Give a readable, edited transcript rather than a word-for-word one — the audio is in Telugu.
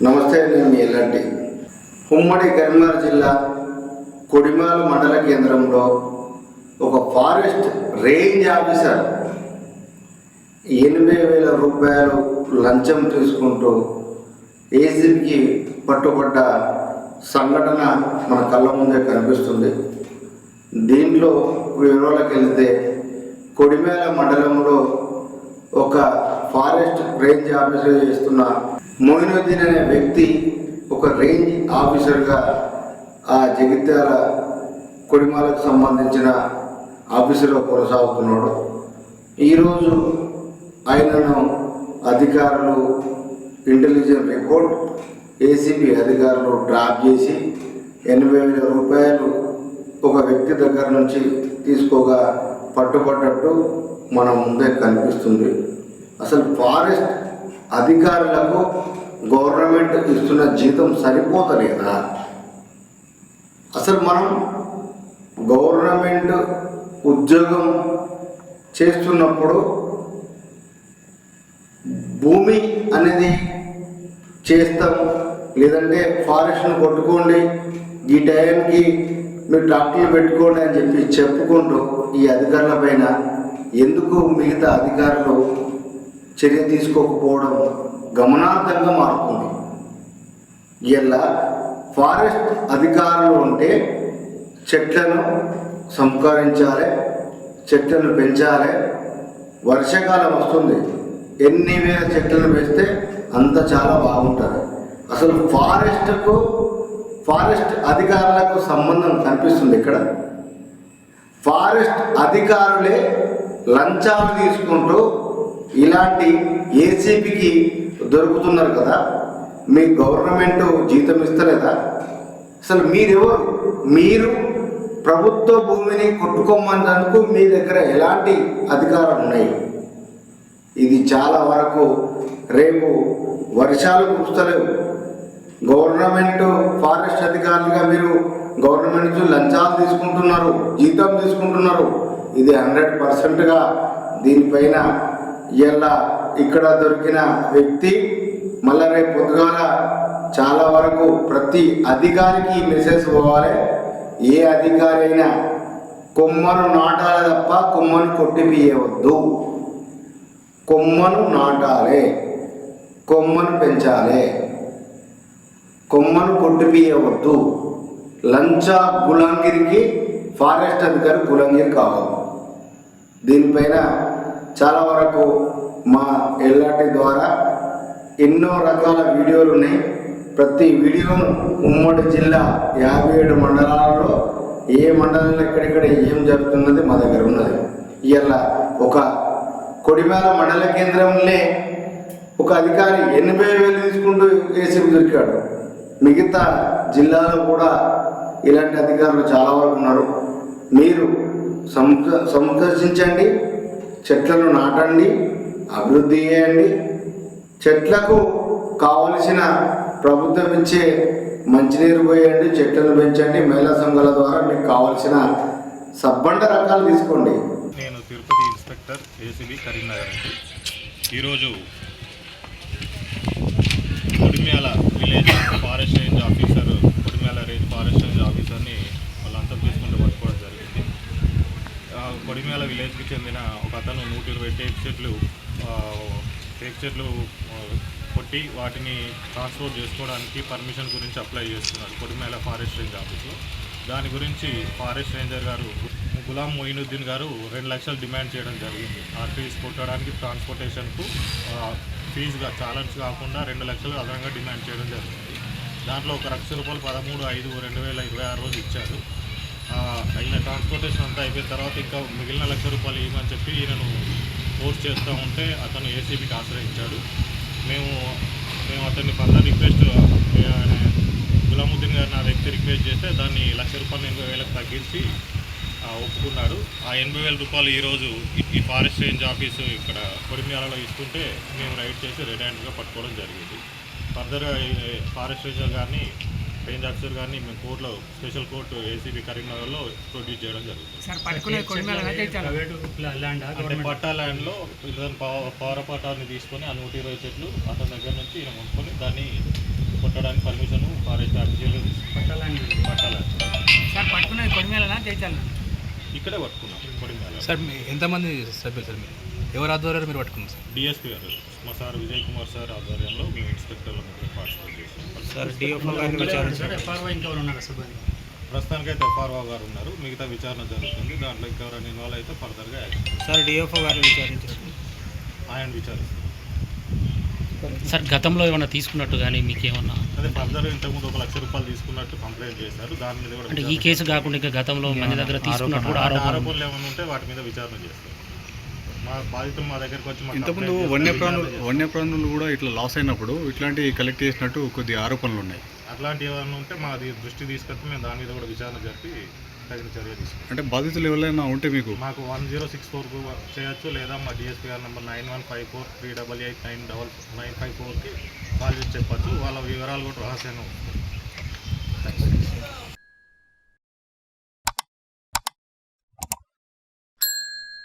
నమస్తే, నేను మీ ఎల్లంటి. ఉమ్మడి కరీంనగర్ జిల్లా కొడిమాల మండల కేంద్రంలో ఒక ఫారెస్ట్ రేంజ్ ఆఫీసర్ 80,000 రూపాయలు లంచం తీసుకుంటూ ఏసీబీకి పట్టుబడ్డ సంఘటన మన కళ్ళ ముందే కనిపిస్తుంది. దీంట్లో వివరాలకు వెళ్తే కొడిమేల మండలంలో ఒక ఫారెస్ట్ రేంజ్ ఆఫీసర్ చేస్తున్న మోయినుద్దీన్ అనే వ్యక్తి ఒక రేంజ్ ఆఫీసర్గా ఆ జగిత్యాల కొడిమాలకు సంబంధించిన ఆఫీసర్గా కొనసాగుతున్నాడు. ఈరోజు ఆయనను అధికారులు ఇంటెలిజెన్స్ రిపోర్ట్ ఏసీబీ అధికారులు డ్రాప్ చేసి 80,000 రూపాయలు ఒక వ్యక్తి దగ్గర నుంచి తీసుకోగా పట్టుబడ్డట్టు మన ముందే కనిపిస్తుంది. అసలు ఫారెస్ట్ అధికారులకు గవర్నమెంట్ ఇస్తున్న జీతం సరిపోతలేదా? అసలు మనం గవర్నమెంట్ ఉద్యోగం చేస్తున్నప్పుడు భూమి అనేది చేస్తాం, లేదంటే ఫారెస్ట్ను కొట్టుకోండి, ఈ టైంకి మీరు ట్రాక్టర్లు పెట్టుకోండి అని చెప్పి చెప్పుకుంటూ ఈ అధికారుల పైన ఎందుకు మిగతా అధికారులు చర్య తీసుకోకపోవడం గమనార్థంగా మారుతుంది. ఇలా ఫారెస్ట్ అధికారులు ఉంటే చెట్లను సంస్కరించాలి, చెట్లను పెంచాలి. వర్షాకాలం వస్తుంది, ఎన్ని వేల చెట్లను వేస్తే అంత చాలా బాగుంటుంది. అసలు ఫారెస్ట్ అధికారులకు సంబంధం కనిపిస్తుంది. ఇక్కడ ఫారెస్ట్ అధికారులే లంచాలు తీసుకుంటూ ఇలాంటి ఏసీబీకి దొరుకుతున్నారు కదా. మీ గవర్నమెంట్ జీతం ఇస్తలేదా? అసలు మీరెవరు? మీరు ప్రభుత్వ భూమిని కొట్టుకోమన్నందుకు మీ దగ్గర ఎలాంటి అధికారాలు ఉన్నాయి? ఇది చాలా వరకు రేపు వర్షాలు కురుస్తలేవు. గవర్నమెంట్ ఫారెస్ట్ అధికారులుగా మీరు గవర్నమెంట్ నుంచి లంచాలు తీసుకుంటున్నారు, జీతం తీసుకుంటున్నారు. ఇది 100%గా దీనిపైన ఇలా ఇక్కడ దొరికిన వ్యక్తి మళ్ళీ రేపు పొద్దుగాల చాలా వరకు ప్రతి అధికారికి మెసేజ్ పోవాలి. ఏ అధికారి అయినా కొమ్మను నాటాలి తప్ప కొమ్మను కొట్టిపియవద్దు. కొమ్మను నాటాలి, కొమ్మను పెంచాలి, కొమ్మను కొట్టిపియవద్దు. లంచా గులాంగిరికి ఫారెస్ట్ అధికారి గులాంగిరి కావాలి. దీనిపైన చాలా వరకు మా ఎల్లాటి ద్వారా ఎన్నో రకాల వీడియోలు ఉన్నాయి. ప్రతి వీడియోను ఉమ్మడి జిల్లా 57 మండలాలలో ఏ మండలంలో ఎక్కడెక్కడ ఏం జరుగుతున్నది మా దగ్గర ఉన్నది. ఇలా ఒక కొడిమేల మండల కేంద్రంలో ఒక అధికారి 80,000 తీసుకుంటూ ఏసీబీ దొరికాడు. మిగతా జిల్లాలో కూడా ఇలాంటి అధికారులు చాలా వరకు ఉన్నారు. మీరు సందర్శించండి, చెట్లను నాటండి, అభివృద్ధి చేయండి. చెట్లకు కావలసిన ప్రభుత్వం ఇచ్చే మంచినీరు పోయండి, చెట్లను పెంచండి. మహిళా సంఘాల ద్వారా మీకు కావాల్సిన సబ్బండ రకాలు తీసుకోండి. నేను తిరుపతి ఇన్స్పెక్టర్ ఏసీబీ కరీంనగర్ అండి. ఈరోజు Kodimela village forest range officer, Kodimela range forest range ఆఫీసర్ని వాళ్ళంతా తీసుకుంటూ పట్టుకోవడం జరిగింది. కొడిమేల విలేజ్కి చెందిన ఒక అతను 120 టేక్ చెట్లు కొట్టి వాటిని ట్రాన్స్పోర్ట్ చేసుకోవడానికి పర్మిషన్ గురించి అప్లై చేస్తున్నారు కొడిమేల ఫారెస్ట్ రేంజ్ ఆఫీస్లో. దాని గురించి ఫారెస్ట్ రేంజర్ గారు గులాం మొయినుద్దీన్ గారు 2 లక్షలు డిమాండ్ చేయడం జరిగింది. ఆ ఫీజు కొట్టడానికి ట్రాన్స్పోర్టేషన్కు ఫీజుగా ఛాలెంజ్ కాకుండా 2 లక్షలు అదనంగా డిమాండ్ చేయడం జరిగింది. దాంట్లో ₹1,00,000 13/5/2026 రోజు ఇచ్చారు. అయిన ట్రాన్స్పోర్టేషన్ అంతా అయిపోయిన తర్వాత ఇంకా మిగిలిన ₹1,00,000 ఇవ్వమని చెప్పి ఈయనను ఫోర్స్ చేస్తూ ఉంటే అతను ఏసీబీకి ఆశ్రయించాడు. మేము అతన్ని ఫర్దర్ రిక్వెస్ట్ గులాముద్దీన్ గారు నా వ్యక్తి రిక్వెస్ట్ చేస్తే దాన్ని ₹1,00,000 80,000 తగ్గించి ఒప్పుకున్నాడు. ఆ ₹80,000 ఈరోజు ఈ ఫారెస్ట్ రేంజ్ ఆఫీసు ఇక్కడ కొడిమేలలో ఇస్తుంటే మేము రైడ్ చేసి రెడ్ హ్యాండ్గా పట్టుకోవడం జరిగింది. ఫర్దర్గా ఫారెస్ట్ రేంజర్ గారిని రేంజ్ ఆఫీసర్ గారిని మేము కోర్టులో స్పెషల్ కోర్టు ఏసీబీ కరీంనగర్లో ప్రొడ్యూస్ చేయడం జరుగుతుంది. అంటే పట్టా ల్యాండ్లో పౌర పట్టాన్ని తీసుకొని ఆ 120 చెట్లు అతని దగ్గర నుంచి ఈయన కొనుక్కొని దాన్ని కొట్టడానికి పర్మిషన్ ఫారెస్ట్ అఫీషియల్గా తీసుకున్నాం. పట్టాలి సార్ పట్టుకున్నది కొడిమేలనా జైచాలనా? ఇక్కడే పట్టుకున్నాం కొడిమేల. సార్ ఎంతమంది సభ్యులు సార్ మీరు ఎవరు ఆధ్వర్యంలో మీరు పట్టుకున్నారు సార్? డిఎస్పీ గారు మా సార్ విజయ్ కుమార్ సార్ ఆధ్వర్యంలో మేము ఇన్స్పెక్టర్ల మీద పార్టిసిపేట్ చేస్తాం. సార్ డిఎఫ్ఓ గారిని విచారించారు. ఎఫ్ఆర్ఓ ఇంకెవరు ఉన్నారు సిబ్బంది? ప్రస్తుతానికైతే ఎఫ్ఆర్ఓ గారు ఉన్నారు, మిగతా విచారణ జరుగుతుంది. దాంట్లో ఇంకెవరైనా ఇన్వాల్వ్ అయితే ఫర్దర్గా యాక్షన్ సార్ డిఎఫ్ఓ గారిని విచారించారు. ఆయన విచారిస్తారు. సార్ గతంలో ఏమైనా తీసుకున్నట్టు కానీ మీకు ఏమన్నా అదే ఫర్దర్ ఇంతకుముందు 1 లక్ష రూపాయలు తీసుకున్నట్టు కంప్లైంట్ చేశారు. దాని మీద కూడా అంటే ఈ కేసు కాకుండా ఇంకా గతంలో మన దగ్గర తీసుకున్నట్టు కూడా ఆరోపణలు ఏమైనా ఉంటే వాటి మీద విచారణ చేస్తారు. మా బాధితులు మా దగ్గరికి వచ్చి మాకు ఇంతకుముందు complaint చేస్తే వన్యప్రాణులు కూడా ఇట్లా లాస్ అయినప్పుడు ఇట్లాంటి కలెక్ట్ చేసినట్టు కొద్ది ఆరోపణలు ఉన్నాయి. అట్లాంటివి ఏమైనా ఉంటే మాది దృష్టి తీసుకొస్తే మేము దాని మీద కూడా విచారణ జరిపి తగిన చర్య తీసుకుంటాం. అంటే బాధితులు ఎవరైనా ఉంటే మీకు మాకు 1064కు చేయొచ్చు, లేదా మా డిఎస్పీ గారి నెంబర్ 9154388954కి కాల్ చేసి చెప్పచ్చు. వాళ్ళ వివరాలు కూడా రహస్యంగా ఉంటాయి.